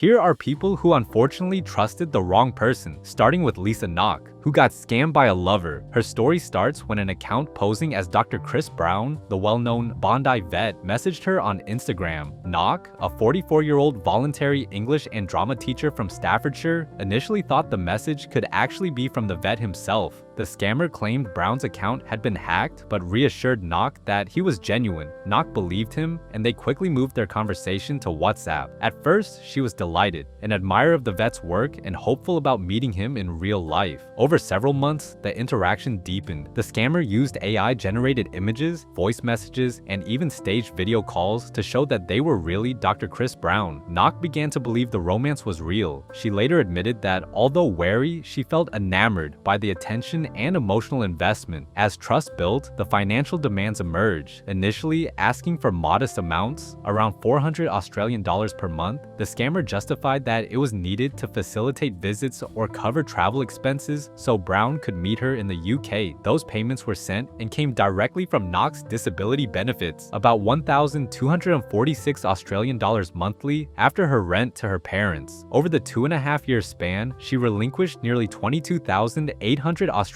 Here are people who unfortunately trusted the wrong person, starting with Lisa Knock, who got scammed by a lover. Her story starts when an account posing as Dr. Chris Brown, the well-known Bondi vet, messaged her on Instagram. Knock, a 44-year-old voluntary English and drama teacher from Staffordshire, initially thought the message could actually be from the vet himself. The scammer claimed Brown's account had been hacked, but reassured Knock that he was genuine. Knock believed him, and they quickly moved their conversation to WhatsApp. At first, she was delighted, an admirer of the vet's work and hopeful about meeting him in real life. Over several months, the interaction deepened. The scammer used AI-generated images, voice messages, and even staged video calls to show that they were really Dr. Chris Brown. Knock began to believe the romance was real. She later admitted that, although wary, she felt enamored by the attention and emotional investment. As trust built, the financial demands emerged, initially asking for modest amounts, around $400 per month. The scammer justified that it was needed to facilitate visits or cover travel expenses so Brown could meet her in the UK. Those payments were sent and came directly from Knock's disability benefits, about $1,246 monthly after her rent to her parents. Over the 2.5-year span, she relinquished nearly $22,800.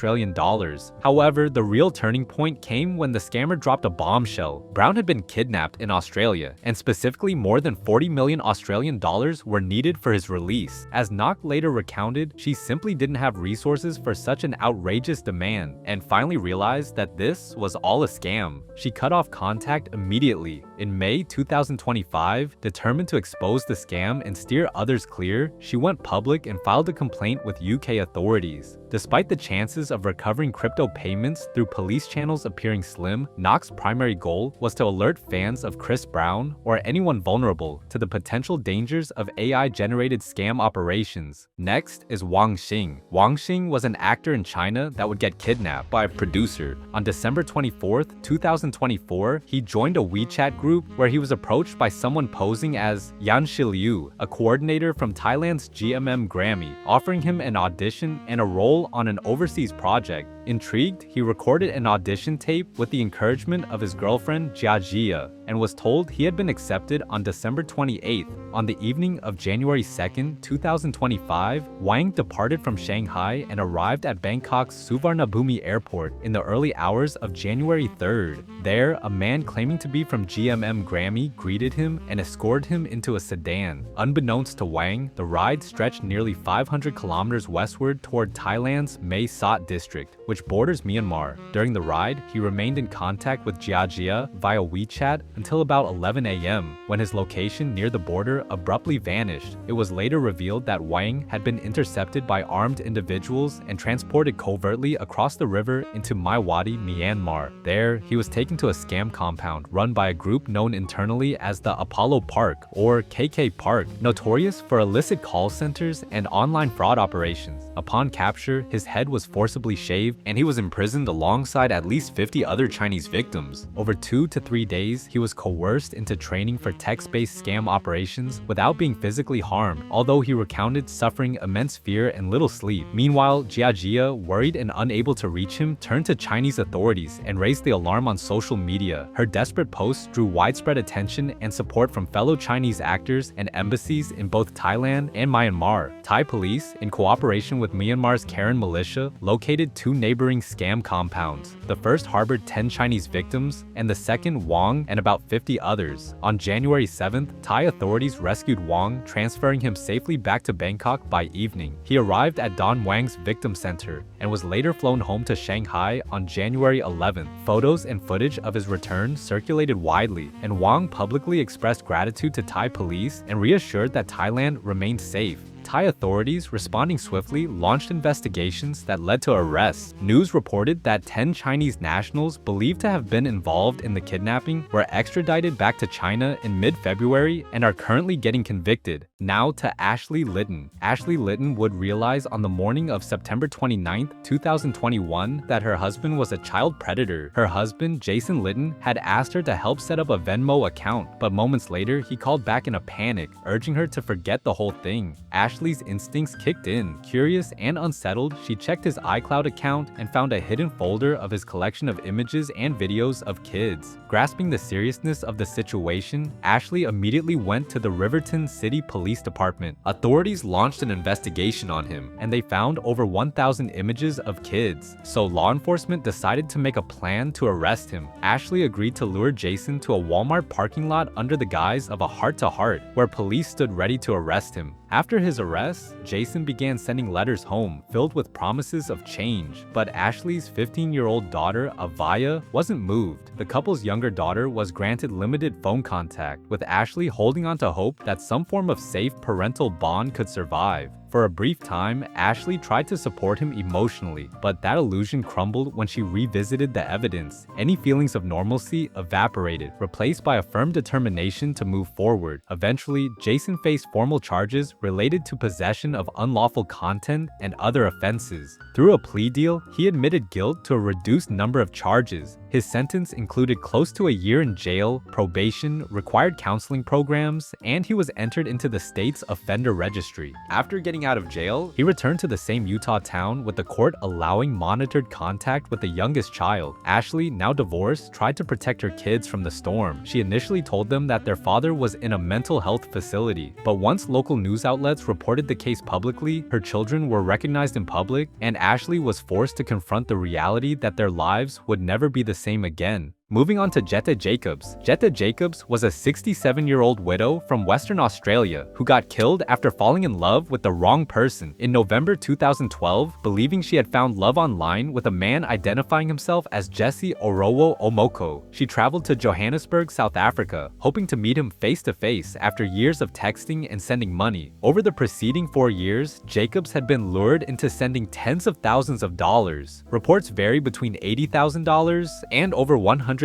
However, the real turning point came when the scammer dropped a bombshell. Brown had been kidnapped in Australia, and specifically more than 40 million Australian dollars were needed for his release. As Knock later recounted, she simply didn't have resources for such an outrageous demand, and finally realized that this was all a scam. She cut off contact immediately. In May 2025, determined to expose the scam and steer others clear, she went public and filed a complaint with UK authorities. Despite the chances of recovering crypto payments through police channels appearing slim, Knock's primary goal was to alert fans of Chris Brown, or anyone vulnerable, to the potential dangers of AI-generated scam operations. Next is Wang Xing. Wang Xing was an actor in China that would get kidnapped by a producer. On December 24, 2024, he joined a WeChat group where he was approached by someone posing as Yan Shiliu, a coordinator from Thailand's GMM Grammy, offering him an audition and a role on an overseas project. Intrigued, he recorded an audition tape with the encouragement of his girlfriend Jia Jia and was told he had been accepted on December 28th. On the evening of January 2nd, 2025, Wang departed from Shanghai and arrived at Bangkok's Suvarnabhumi airport in the early hours of January 3rd. There, a man claiming to be from GMM Grammy greeted him and escorted him into a sedan. Unbeknownst to Wang, the ride stretched nearly 500 kilometers westward toward Thailand's Mae Sot district, which borders Myanmar. During the ride, he remained in contact with Jia Jia via WeChat until about 11 a.m., when his location near the border abruptly vanished. It was later revealed that Wang had been intercepted by armed individuals and transported covertly across the river into Maiwadi, Myanmar. There, he was taken to a scam compound run by a group known internally as the Apollo Park, or KK Park, notorious for illicit call centers and online fraud operations. Upon capture, his head was forcibly shaved and he was imprisoned alongside at least 50 other Chinese victims. Over 2 to 3 days, he was coerced into training for text-based scam operations without being physically harmed, although he recounted suffering immense fear and little sleep. Meanwhile, Jia Jia, worried and unable to reach him, turned to Chinese authorities and raised the alarm on social media. Her desperate posts drew widespread attention and support from fellow Chinese actors and embassies in both Thailand and Myanmar. Thai police, in cooperation with Myanmar's Karen militia, located 2 neighboring scam compounds. The first harbored 10 Chinese victims, and the second Wang and about 50 others. On January 7th, Thai authorities rescued Wang, transferring him safely back to Bangkok by evening. He arrived at Don Wang's victim center and was later flown home to Shanghai on January 11th. Photos and footage of his return circulated widely, and Wang publicly expressed gratitude to Thai police and reassured that Thailand remained safe. Thai authorities, responding swiftly, launched investigations that led to arrests. News reported that 10 Chinese nationals believed to have been involved in the kidnapping were extradited back to China in mid-February and are currently getting convicted. Now to Ashley Litton. Ashley Litton would realize on the morning of September 29, 2021 that her husband was a child predator. Her husband, Jason Litton, had asked her to help set up a Venmo account, but moments later he called back in a panic, urging her to forget the whole thing. Ashley's instincts kicked in. Curious and unsettled, she checked his iCloud account and found a hidden folder of his collection of images and videos of kids. Grasping the seriousness of the situation, Ashley immediately went to the Riverton City Police Police Department. Authorities launched an investigation on him, and they found over 1,000 images of kids. So law enforcement decided to make a plan to arrest him. Ashley agreed to lure Jason to a Walmart parking lot under the guise of a heart-to-heart, where police stood ready to arrest him. After his arrest, Jason began sending letters home filled with promises of change, but Ashley's 15-year-old daughter, Avaya, wasn't moved. The couple's younger daughter was granted limited phone contact, with Ashley holding on to hope that some form of safe parental bond could survive. For a brief time, Ashley tried to support him emotionally, but that illusion crumbled when she revisited the evidence. Any feelings of normalcy evaporated, replaced by a firm determination to move forward. Eventually, Jason faced formal charges related to possession of unlawful content and other offenses. Through a plea deal, he admitted guilt to a reduced number of charges. His sentence included close to a year in jail, probation, required counseling programs, and he was entered into the state's offender registry. After getting out of jail, he returned to the same Utah town, with the court allowing monitored contact with the youngest child. Ashley, now divorced, tried to protect her kids from the storm. She initially told them that their father was in a mental health facility, but once local news outlets reported the case publicly, her children were recognized in public, and Ashley was forced to confront the reality that their lives would never be the same again. Moving on to Jetta Jacobs. Jetta Jacobs was a 67-year-old widow from Western Australia who got killed after falling in love with the wrong person. In November 2012, believing she had found love online with a man identifying himself as Jesse Orowo Omoko, she traveled to Johannesburg, South Africa, hoping to meet him face-to-face after years of texting and sending money. Over the preceding 4 years, Jacobs had been lured into sending tens of thousands of dollars. Reports vary between $80,000 and over $100,000.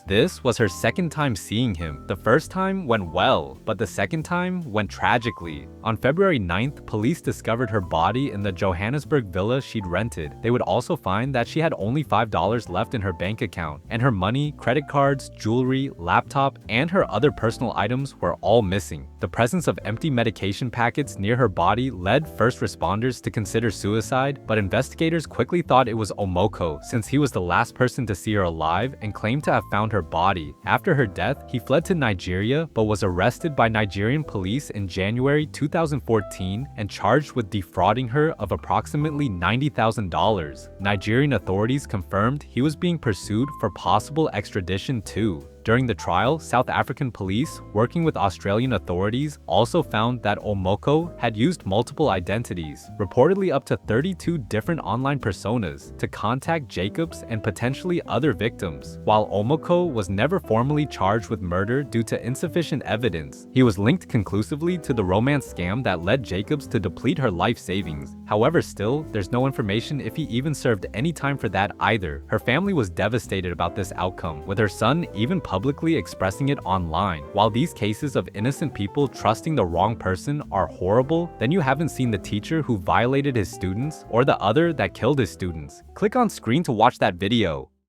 This was her second time seeing him. The first time went well, but the second time went tragically. On February 9th, police discovered her body in the Johannesburg villa she'd rented. They would also find that she had only $5 left in her bank account, and her money, credit cards, jewelry, laptop, and her other personal items were all missing. The presence of empty medication packets near her body led first responders to consider suicide, but investigators quickly thought it was Omoko, since he was the last person to see her alive and claimed to have found her body. After her death, he fled to Nigeria but was arrested by Nigerian police in January 2014 and charged with defrauding her of approximately $90,000. Nigerian authorities confirmed he was being pursued for possible extradition too. During the trial, South African police, working with Australian authorities, also found that Omoko had used multiple identities, reportedly up to 32 different online personas, to contact Jacobs and potentially other victims. While Omoko was never formally charged with murder due to insufficient evidence, he was linked conclusively to the romance scam that led Jacobs to deplete her life savings. However, still, there's no information if he even served any time for that either. Her family was devastated about this outcome, with her son even publicly expressing it online. While these cases of innocent people trusting the wrong person are horrible, then you haven't seen the teacher who violated his students or the other that killed his students. Click on screen to watch that video.